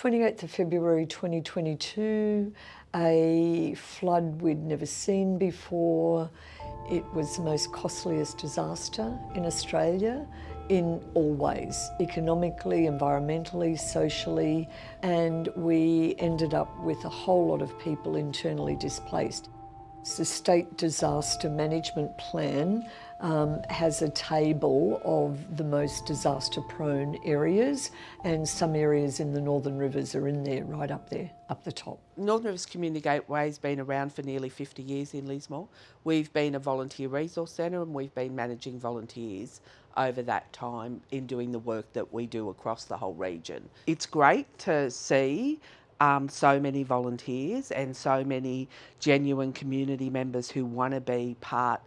28th of February 2022, a flood we'd never seen before. It was the most costliest disaster in Australia in all ways, economically, environmentally, socially, and we ended up with a whole lot of people internally displaced. The State Disaster Management Plan has a table of the most disaster-prone areas, and some areas in the Northern Rivers are in there, right up there, up the top. Northern Rivers Community Gateway has been around for nearly 50 years in Lismore. We've been a volunteer resource centre and we've been managing volunteers over that time in doing the work that we do across the whole region. It's great to see so many volunteers and so many genuine community members who want to be part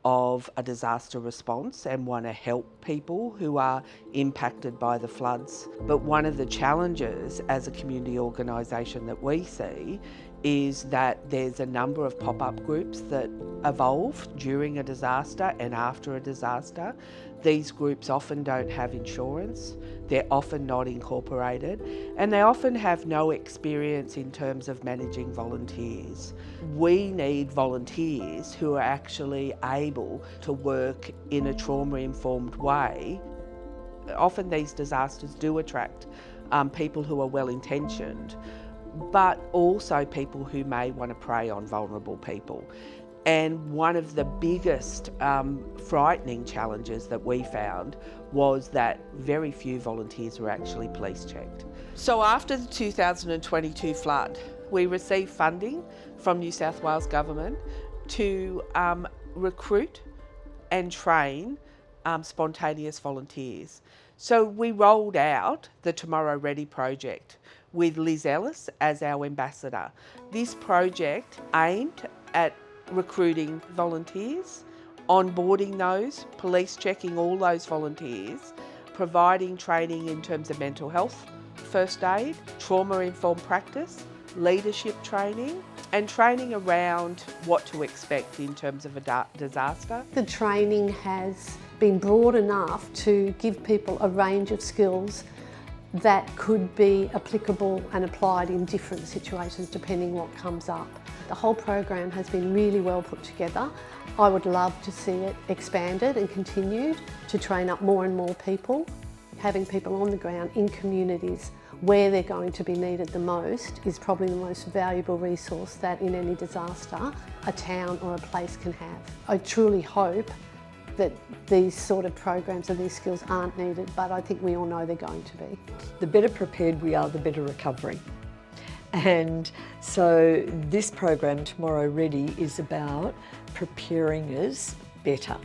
of a disaster response and want to help people who are impacted by the floods. But one of the challenges as a community organisation that we see is that there's a number of pop-up groups that evolve during a disaster and after a disaster. These groups often don't have insurance, they're often not incorporated, and they often have no experience in terms of managing volunteers. We need volunteers who are actually able to work in a trauma-informed way. Often these disasters do attract people who are well-intentioned, but also people who may want to prey on vulnerable people. And one of the biggest frightening challenges that we found was that very few volunteers were actually police checked. So after the 2022 flood, we received funding from New South Wales Government to recruit and train spontaneous volunteers. So we rolled out the Tomorrow Ready project with Liz Ellis as our ambassador. This project aimed at recruiting volunteers, onboarding those, police checking all those volunteers, providing training in terms of mental health, first aid, trauma-informed practice, leadership training, and training around what to expect in terms of a disaster. The training has been broad enough to give people a range of skills that could be applicable and applied in different situations depending what comes up. The whole program has been really well put together. I would love to see it expanded and continued to train up more and more people. Having people on the ground in communities where they're going to be needed the most is probably the most valuable resource that in any disaster a town or a place can have. I truly hope that these sort of programs and these skills aren't needed, but I think we all know they're going to be. The better prepared we are, the better recovery. And so this program, Tomorrow Ready, is about preparing us better.